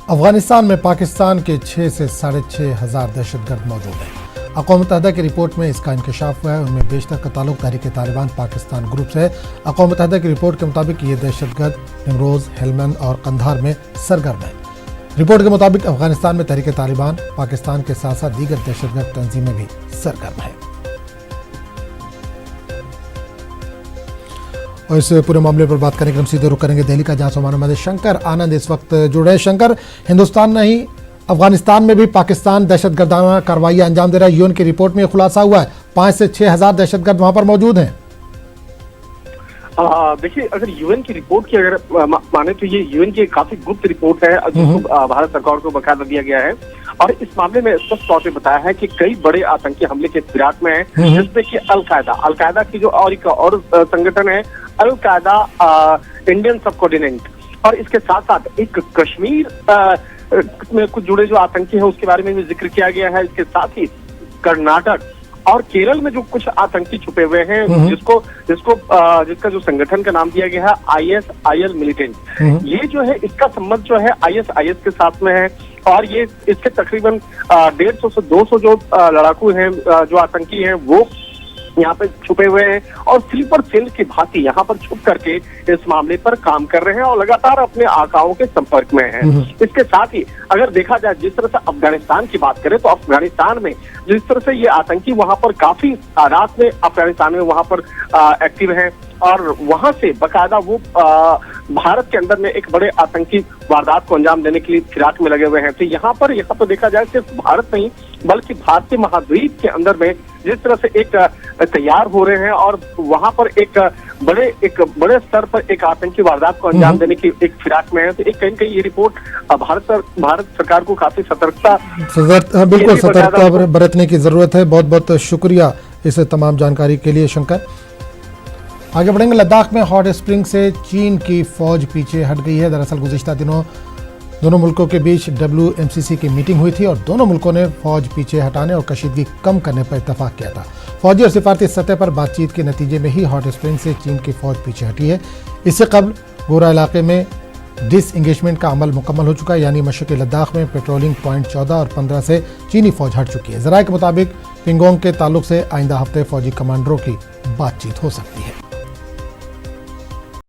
अफगानिस्तान में पाकिस्तान के 6 से 6,500 दहशतगर्द मौजूद हैं। अक़वाम मुत्तहिदा की रिपोर्ट में इसका इंकशाफ हुआ है। उनमें बेशतर का ताल्लुक तहरीक तालिबान पाकिस्तान ग्रुप से है। अक़वाम मुत्तहिदा की रिपोर्ट के मुताबिक ये दहशतगर्द निमरोज़, हेलमंद और कंधार में सरगर्म है। रिपोर्ट के मुताबिक अफगानिस्तान में तहरीक तालिबान पाकिस्तान के साथ साथ दीगर दहशतगर्द तंजीमें भी सरगर्म हैं। और इस पूरे मामले पर बात करने के हम सीधे रुख करेंगे दिल्ली का, जहां से हमारे मध्य शंकर आनंद इस वक्त जुड़े हैं। शंकर, हिंदुस्तान नहीं अफगानिस्तान में भी पाकिस्तान दहशतगर्दाना कार्रवाइयां अंजाम दे रहा है। यूएन की रिपोर्ट में यह खुलासा हुआ है 5 से 6,000 दहशतगर्द वहां पर मौजूद हैं। देखिए, अगर यूएन की रिपोर्ट की अगर माने तो ये यूएन की काफी गुप्त रिपोर्ट है जिसको भारत सरकार को बकायदा दिया गया है। और इस मामले में स्पष्ट तौर पे बताया है कि कई बड़े आतंकी हमले के फिराक में है, जिसमें कि अलकायदा की जो और एक और संगठन है अलकायदा इंडियन सब कोऑर्डिनेट, और इसके साथ साथ एक कश्मीर में कुछ जुड़े जो आतंकी है उसके बारे में भी जिक्र किया गया है। इसके साथ ही कर्नाटक और केरल में जो कुछ आतंकी छुपे हुए हैं जिसका जो संगठन का नाम दिया गया है ISIL मिलिटेंट। ये जो है इसका संबंध जो है ISIS के साथ में है। और ये इसके तकरीबन 150 से 200 जो लड़ाकू हैं जो आतंकी हैं वो यहाँ पे छुपे हुए हैं और स्लीपर सेल की भांति यहाँ पर छुप करके इस मामले पर काम कर रहे हैं और लगातार अपने आकाओं के संपर्क में हैं। इसके साथ ही अगर देखा जाए जिस तरह से अफगानिस्तान की बात करें तो अफगानिस्तान में जिस तरह से ये आतंकी वहां पर काफी रात में अफगानिस्तान में वहां पर एक्टिव हैं और वहां से बकायदा वो भारत के अंदर में एक बड़े आतंकी वारदात को अंजाम देने के लिए फिराक में लगे हुए हैं। तो यहाँ पर देखा जाए सिर्फ भारत नहीं बल्कि भारतीय महाद्वीप के अंदर में जिस तरह से एक तैयार हो रहे हैं और वहां पर एक बड़े स्तर पर एक आतंकी वारदात को अंजाम देने की एक फिराक में है। तो एक कहीं ये रिपोर्ट भारत सरकार को काफी बिल्कुल सतर्कता बरतने की जरूरत है। बहुत बहुत शुक्रिया इस तमाम जानकारी के लिए शंकर। आगे बढ़ेंगे। लद्दाख में हॉट स्प्रिंग से चीन की फौज पीछे हट गई है। दरअसल गुज़िश्ता दिनों दोनों मुल्कों के बीच WMCC की मीटिंग हुई थी और दोनों मुल्कों ने फौज पीछे हटाने और कशीदगी कम करने पर इत्तफाक किया था। फौजी और सिफारती सतह पर बातचीत के नतीजे में ही हॉट स्प्रिंग से चीन की फौज पीछे हटी है। इससे कबल गोरा इलाके में डिसएंगेजमेंट का अमल मुकम्मल हो चुका है, यानी मशरक़ी लद्दाख में पेट्रोलिंग पॉइंट 14 और 15 से चीनी फौज हट चुकी है। ज़राए के मुताबिक पिंगोंग के ताल्लुक से आइंदा हफ्ते फौजी कमांडरों की बातचीत हो सकती है।